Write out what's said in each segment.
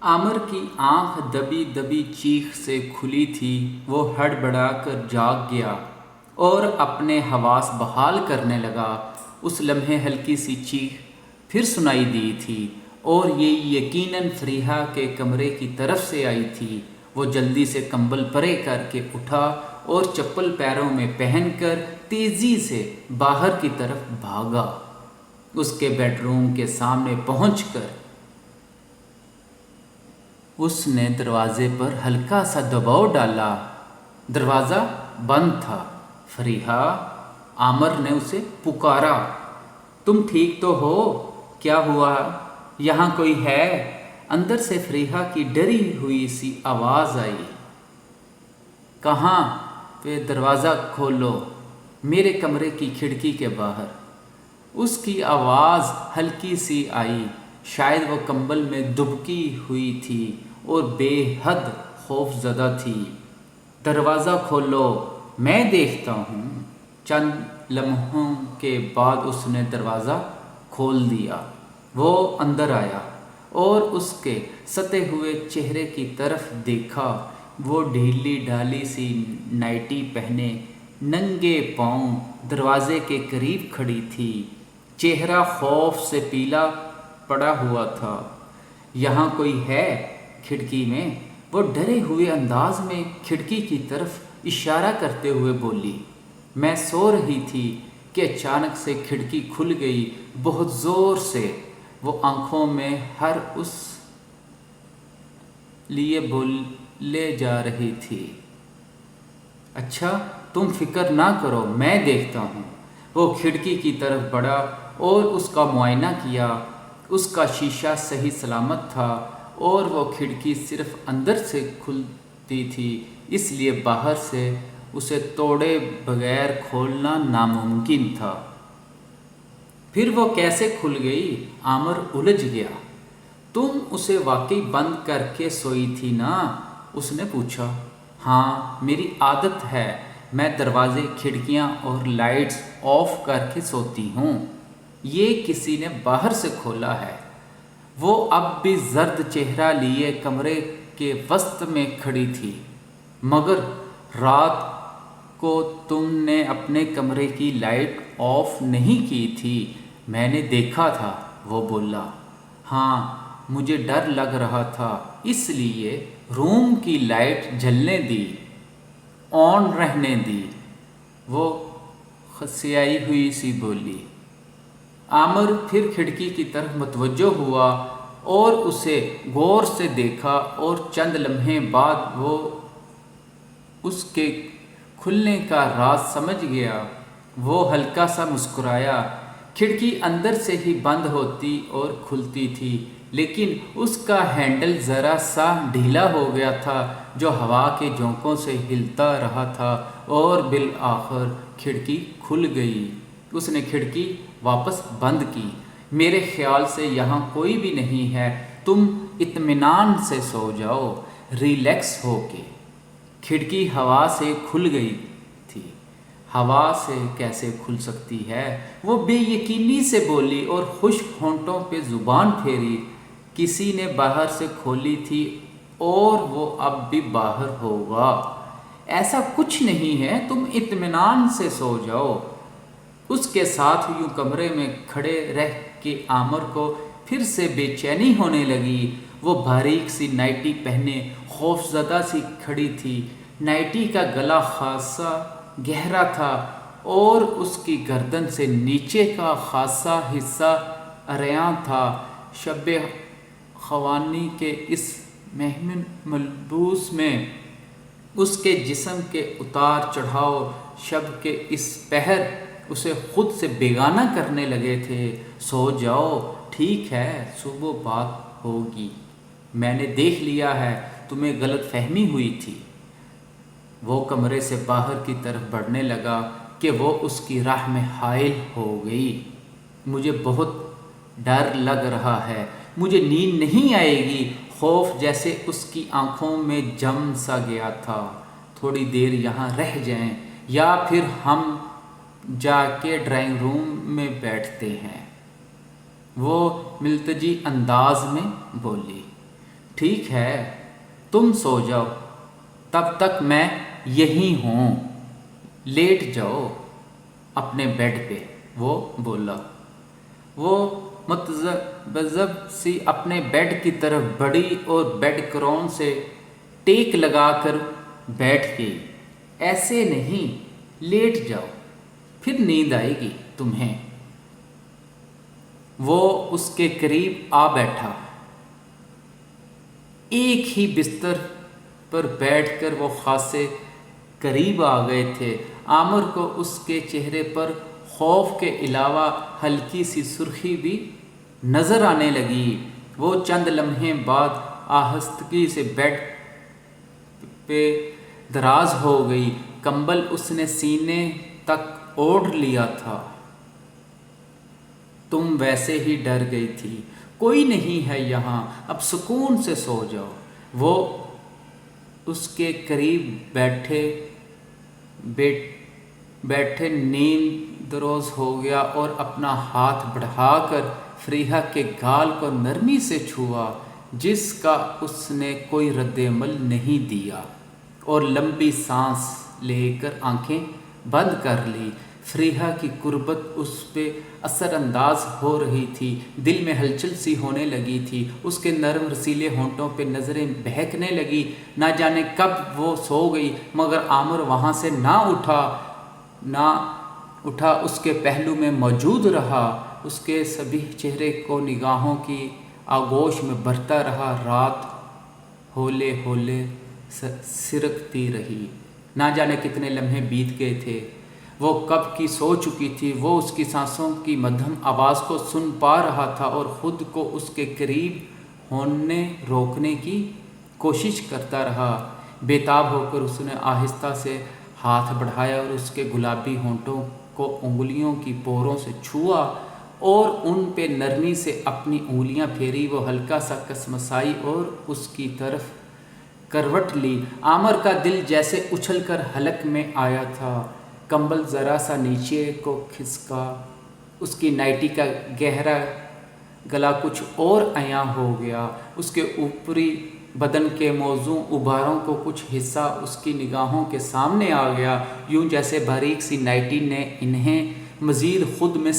عامر کی آنکھ دبی دبی چیخ سے کھلی تھی۔ وہ ہڑبڑا کر جاگ گیا اور اپنے حواس بحال کرنے لگا۔ اس لمحے ہلکی سی چیخ پھر سنائی دی تھی اور یہ یقیناً فریحہ کے کمرے کی طرف سے آئی تھی۔ وہ جلدی سے کمبل پرے کر کے اٹھا اور چپل پیروں میں پہن کر تیزی سے باہر کی طرف بھاگا۔ اس کے بیڈ روم کے سامنے پہنچ کر اس نے دروازے پر ہلکا سا دباؤ ڈالا۔ دروازہ بند تھا۔ فریحہ، عامر نے اسے پکارا، تم ٹھیک تو ہو؟ کیا ہوا؟ یہاں کوئی ہے؟ اندر سے فریحہ کی ڈری ہوئی سی آواز آئی، کہاں پہ دروازہ کھولو، میرے کمرے کی کھڑکی کے باہر۔ اس کی آواز ہلکی سی آئی، شاید وہ کمبل میں دبکی ہوئی تھی اور بے حد خوف زدہ تھی۔ دروازہ کھولو، میں دیکھتا ہوں۔ چند لمحوں کے بعد اس نے دروازہ کھول دیا۔ وہ اندر آیا اور اس کے ستے ہوئے چہرے کی طرف دیکھا۔ وہ ڈھیلی ڈھالی سی نائٹی پہنے ننگے پاؤں دروازے کے قریب کھڑی تھی۔ چہرہ خوف سے پیلا پڑا ہوا تھا۔ یہاں کوئی ہے؟ کھڑکی میں؟ وہ ڈرے ہوئے انداز میں کھڑکی کی طرف اشارہ کرتے ہوئے بولی۔ میں سو رہی تھی کہ اچانک سے کھڑکی کھل گئی، بہت زور سے۔ وہ آنکھوں میں ہر اس لیے بولے جا رہی تھی، اچھا تم فکر نہ کرو، میں دیکھتا ہوں۔ وہ کھڑکی کی طرف بڑھا اور اس کا معائنہ کیا۔ اس کا شیشہ صحیح سلامت تھا اور وہ کھڑکی صرف اندر سے کھلتی تھی، اس لیے باہر سے اسے توڑے بغیر کھولنا ناممکن تھا۔ پھر وہ کیسے کھل گئی؟ عامر الجھ گیا۔ تم اسے واقعی بند کر کے سوئی تھی نا؟ اس نے پوچھا۔ ہاں، میری عادت ہے، میں دروازے، کھڑکیاں اور لائٹس آف کر کے سوتی ہوں۔ یہ کسی نے باہر سے کھولا ہے۔ وہ اب بھی زرد چہرہ لیے کمرے کے وسط میں کھڑی تھی۔ مگر رات کو تم نے اپنے کمرے کی لائٹ آف نہیں کی تھی، میں نے دیکھا تھا، وہ بولا۔ ہاں، مجھے ڈر لگ رہا تھا، اس لیے روم کی لائٹ جلنے دی، آن رہنے دی، وہ خسیائی ہوئی سی بولی۔ عامر پھر کھڑکی کی طرف متوجہ ہوا اور اسے غور سے دیکھا اور چند لمحے بعد وہ اس کے کھلنے کا راز سمجھ گیا۔ وہ ہلکا سا مسکرایا۔ کھڑکی اندر سے ہی بند ہوتی اور کھلتی تھی، لیکن اس کا ہینڈل ذرا سا ڈھیلا ہو گیا تھا جو ہوا کے جھونکوں سے ہلتا رہا تھا اور بالآخر کھڑکی کھل گئی۔ اس نے کھڑکی واپس بند کی۔ میرے خیال سے یہاں کوئی بھی نہیں ہے، تم اطمینان سے سو جاؤ، ریلیکس ہو کے۔ کھڑکی ہوا سے کھل گئی تھی۔ ہوا سے کیسے کھل سکتی ہے؟ وہ بے یقینی سے بولی اور خشک ہونٹوں پہ زبان پھیری۔ کسی نے باہر سے کھولی تھی اور وہ اب بھی باہر ہوگا۔ ایسا کچھ نہیں ہے، تم اطمینان سے سو جاؤ۔ اس کے ساتھ یوں کمرے میں کھڑے رہ کے عامر کو پھر سے بے چینی ہونے لگی۔ وہ باریک سی نائٹی پہنے خوف زدہ سی کھڑی تھی۔ نائٹی کا گلا خاصا گہرا تھا اور اس کی گردن سے نیچے کا خاصا حصہ عریاں تھا۔ شب خوانی کے اس مہم ملبوس میں اس کے جسم کے اتار چڑھاؤ شب کے اس پہر اسے خود سے بیگانہ کرنے لگے تھے۔ سو جاؤ، ٹھیک ہے، صبح بات ہوگی، میں نے دیکھ لیا ہے، تمہیں غلط فہمی ہوئی تھی۔ وہ کمرے سے باہر کی طرف بڑھنے لگا کہ وہ اس کی راہ میں حائل ہو گئی۔ مجھے بہت ڈر لگ رہا ہے، مجھے نیند نہیں آئے گی۔ خوف جیسے اس کی آنکھوں میں جم سا گیا تھا۔ تھوڑی دیر یہاں رہ جائیں یا پھر ہم جا کے ڈرائنگ روم میں بیٹھتے ہیں، وہ ملتجی انداز میں بولی۔ ٹھیک ہے تم سو جاؤ، تب تک میں یہیں ہوں، لیٹ جاؤ اپنے بیڈ پہ، وہ بولا۔ وہ متذبذب سی اپنے بیڈ کی طرف بڑھی اور بیڈ کرون سے ٹیک لگا کر بیٹھ گئی۔ ایسے نہیں، لیٹ جاؤ، پھر نیند آئے گی تمہیں۔ وہ اس کے قریب آ بیٹھا۔ ایک ہی بستر پر بیٹھ کر وہ خاصے قریب آ گئے تھے۔ عامر کو اس کے چہرے پر خوف کے علاوہ ہلکی سی سرخی بھی نظر آنے لگی۔ وہ چند لمحے بعد آہستگی سے بیڈ پہ دراز ہو گئی۔ کمبل اس نے سینے تک اوڑھ لیا تھا۔ تم ویسے ہی ڈر گئی تھی۔ کوئی نہیں ہے یہاں، اب سکون سے سو جاؤ۔ وہ اس کے قریب بیٹھے نیندروز ہو گیا اور اپنا ہاتھ بڑھا کر فریحہ کے گال کو نرمی سے چھوا، جس کا اس نے کوئی رد عمل نہیں دیا، اور لمبی سانس لے کر آنکھیں بند کر لی۔ فریحہ کی قربت اس پہ اثر انداز ہو رہی تھی، دل میں ہلچل سی ہونے لگی تھی، اس کے نرم رسیلے ہونٹوں پہ نظریں بہکنے لگی۔ نہ جانے کب وہ سو گئی، مگر عامر وہاں سے نہ اٹھا، اس کے پہلو میں موجود رہا، اس کے سبیہ چہرے کو نگاہوں کی آغوش میں بھرتا رہا۔ رات ہولے ہولے سرکتی رہی۔ نہ جانے کتنے لمحے بیت گئے تھے۔ وہ کب کی سو چکی تھی۔ وہ اس کی سانسوں کی مدھم آواز کو سن پا رہا تھا اور خود کو اس کے قریب ہونے روکنے کی کوشش کرتا رہا۔ بےتاب ہو کر اس نے آہستہ سے ہاتھ بڑھایا اور اس کے گلابی ہونٹوں کو انگلیوں کی پوروں سے چھوا اور ان پہ نرمی سے اپنی انگلیاں پھیری۔ وہ ہلکا سا کسمسائی اور اس کی طرف کروٹ لی۔ عامر کا دل جیسے اچھل کر حلق میں آیا تھا۔ کمبل ذرا سا نیچے کو کھسکا، اس کی نائٹی کا گہرا گلا کچھ اور عیاں ہو گیا۔ اس کے اوپری بدن کے موزوں ابھاروں کو کچھ حصہ اس کی نگاہوں کے سامنے آ گیا، یوں جیسے باریک سی نائٹی نے انہیں مزید خود میں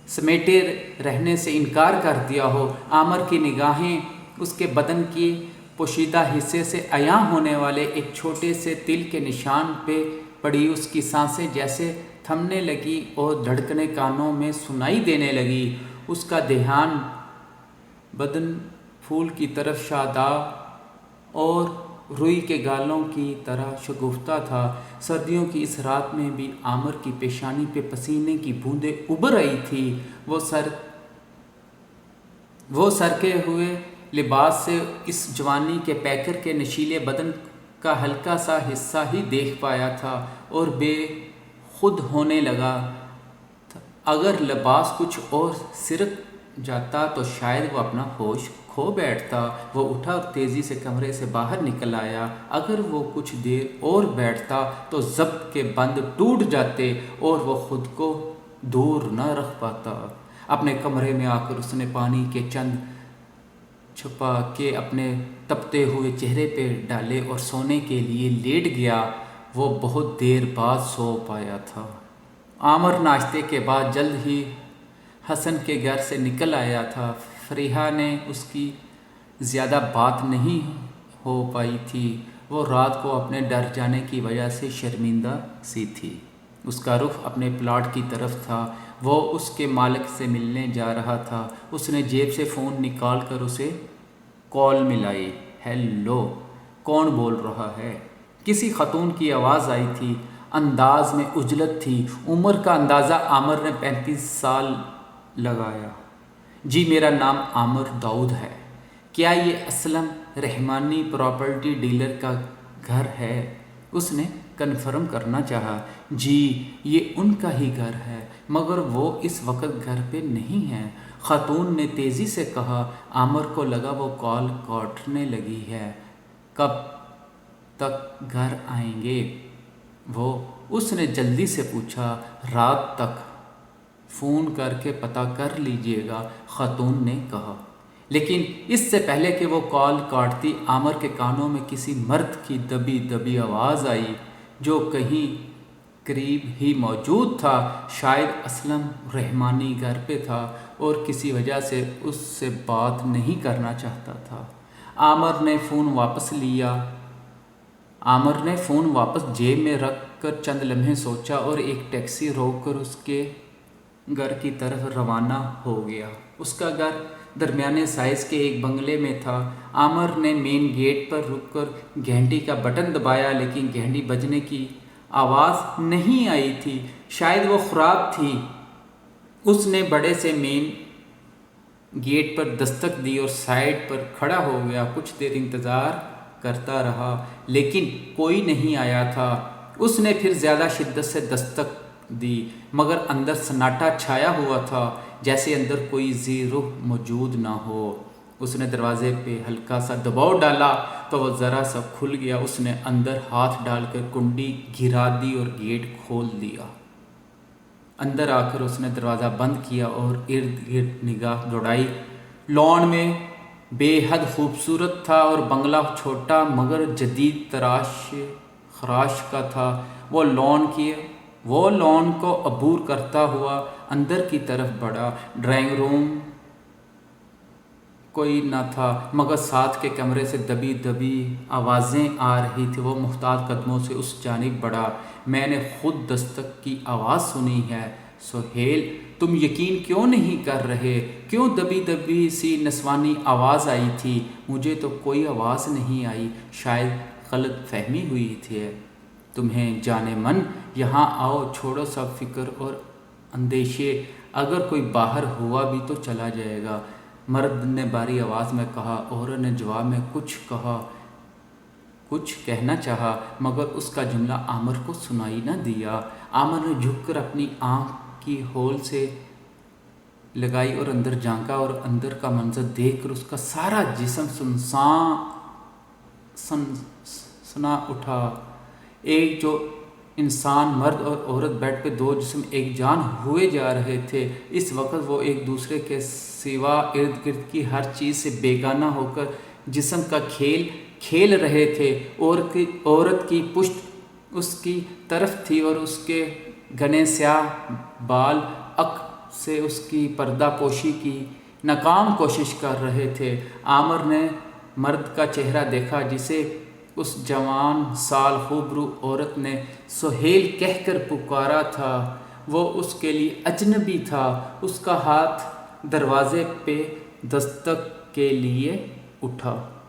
سمیٹے رہنے سے انکار کر دیا ہو۔ عامر کی نگاہیں اس کے بدن کی پوشیدہ حصے سے عیاں ہونے والے ایک چھوٹے سے تل کے نشان پہ پڑی۔ اس کی سانسیں جیسے تھمنے لگی اور دھڑکنیں کانوں میں سنائی دینے لگی۔ اس کا دھیان بدن پھول کی طرف شاداب اور روئی کے گالوں کی طرح شگفتہ تھا۔ سردیوں کی اس رات میں بھی عامر کی پیشانی پہ پسینے کی بوندیں ابھر رہی تھی۔ وہ سرکے ہوئے لباس سے اس جوانی کے پیکر کے نشیلے بدن کا ہلکا سا حصہ ہی دیکھ پایا تھا اور بے خود ہونے لگا تھا۔ اگر لباس کچھ اور سرک جاتا تو شاید وہ اپنا ہوش کھو بیٹھتا۔ وہ اٹھا اور تیزی سے کمرے سے باہر نکل آیا۔ اگر وہ کچھ دیر اور بیٹھتا تو ضبط کے بند ٹوٹ جاتے اور وہ خود کو دور نہ رکھ پاتا۔ اپنے کمرے میں آ کر اس نے پانی کے چند چھپا کے اپنے تپتے ہوئے چہرے پہ ڈالے اور سونے کے لیے لیٹ گیا۔ وہ بہت دیر بعد سو پایا تھا۔ عامر ناشتے کے بعد جلد ہی حسن کے گھر سے نکل آیا تھا۔ فریحہ نے اس کی زیادہ بات نہیں ہو پائی تھی۔ وہ رات کو اپنے ڈر جانے کی وجہ سے شرمندہ سی تھی۔ اس کا رخ اپنے پلاٹ کی طرف تھا۔ وہ اس کے مالک سے ملنے جا رہا تھا۔ اس نے جیب سے فون نکال کر اسے کال ملائی۔ ہیلو، کون بول رہا ہے؟ کسی خاتون کی آواز آئی تھی۔ انداز میں عجلت تھی۔ عمر کا اندازہ عامر نے 35 سال لگایا۔ جی، میرا نام عامر داؤد ہے۔ کیا یہ اسلم رحمانی پراپرٹی ڈیلر کا گھر ہے؟ اس نے کنفرم کرنا چاہا۔ جی، یہ ان کا ہی گھر ہے، مگر وہ اس وقت گھر پہ نہیں ہیں، خاتون نے تیزی سے کہا۔ عامر کو لگا وہ کال کاٹنے لگی ہے۔ کب تک گھر آئیں گے وہ؟ اس نے جلدی سے پوچھا۔ رات تک، فون کر کے پتہ کر لیجئے گا، خاتون نے کہا۔ لیکن اس سے پہلے کہ وہ کال کاٹتی عامر کے کانوں میں کسی مرد کی دبی دبی آواز آئی جو کہیں قریب ہی موجود تھا۔ شاید اسلم رحمانی گھر پہ تھا اور کسی وجہ سے اس سے بات نہیں کرنا چاہتا تھا۔ عامر نے فون واپس جیب میں رکھ کر چند لمحے سوچا اور ایک ٹیکسی روک کر اس کے گھر کی طرف روانہ ہو گیا۔ اس کا گھر درمیانے سائز کے ایک بنگلے میں تھا۔ عامر نے مین گیٹ پر رک کر گھنٹی کا بٹن دبایا لیکن گھنٹی بجنے کی آواز نہیں آئی تھی، شاید وہ خراب تھی۔ اس نے بڑے سے مین گیٹ پر دستک دی اور سائڈ پر کھڑا ہو گیا۔ کچھ دیر انتظار کرتا رہا لیکن کوئی نہیں آیا تھا۔ اس نے پھر زیادہ شدت سے دستک دی مگر اندر سناٹا چھایا ہوا تھا، جیسے اندر کوئی ذی روح موجود نہ ہو۔ اس نے دروازے پہ ہلکا سا دباؤ ڈالا تو وہ ذرا سا کھل گیا۔ اس نے اندر ہاتھ ڈال کر کنڈی گھرا دی اور گیٹ کھول دیا۔ اندر آ کر اس نے دروازہ بند کیا اور ارد گرد نگاہ دوڑائی۔ لان میں بے حد خوبصورت تھا اور بنگلہ چھوٹا مگر جدید خراش کا تھا۔ وہ لان کو عبور کرتا ہوا اندر کی طرف بڑھا۔ ڈرائنگ روم کوئی نہ تھا مگر ساتھ کے کمرے سے دبی دبی آوازیں آ رہی تھی۔ وہ محتاط قدموں سے اس جانب بڑھا۔ میں نے خود دستک کی آواز سنی ہے سہیل، تم یقین کیوں نہیں کر رہے؟ کیوں؟ دبی دبی سی نسوانی آواز آئی تھی۔ مجھے تو کوئی آواز نہیں آئی، شاید غلط فہمی ہوئی تھی۔ تمہیں جانے من، یہاں آؤ، چھوڑو سب فکر اور اندیشے، اگر کوئی باہر ہوا بھی تو چلا جائے گا، مرد نے بھاری آواز میں کہا۔ عورت نے جواب میں کچھ کہنا چاہا مگر اس کا جملہ عامر کو سنائی نہ دیا۔ عامر نے جھک کر اپنی آنکھ کی ہول سے لگائی اور اندر جھانکا اور اندر کا منظر دیکھ کر اس کا سارا جسم سنا اٹھا۔ ایک جو انسان، مرد اور عورت بیڈ پہ دو جسم ایک جان ہوئے جا رہے تھے۔ اس وقت وہ ایک دوسرے کے سوا ارد گرد کی ہر چیز سے بیگانہ ہو کر جسم کا کھیل رہے تھے۔ عورت کی پشت اس کی طرف تھی اور اس کے گھنے سیاہ بال عقل سے اس کی پردہ پوشی کی ناکام کوشش کر رہے تھے۔ عامر نے مرد کا چہرہ دیکھا جسے اس جوان سال خوبرو عورت نے سہیل کہہ کر پکارا تھا۔ وہ اس کے لیے اجنبی تھا۔ اس کا ہاتھ دروازے پہ دستک کے لیے اٹھا۔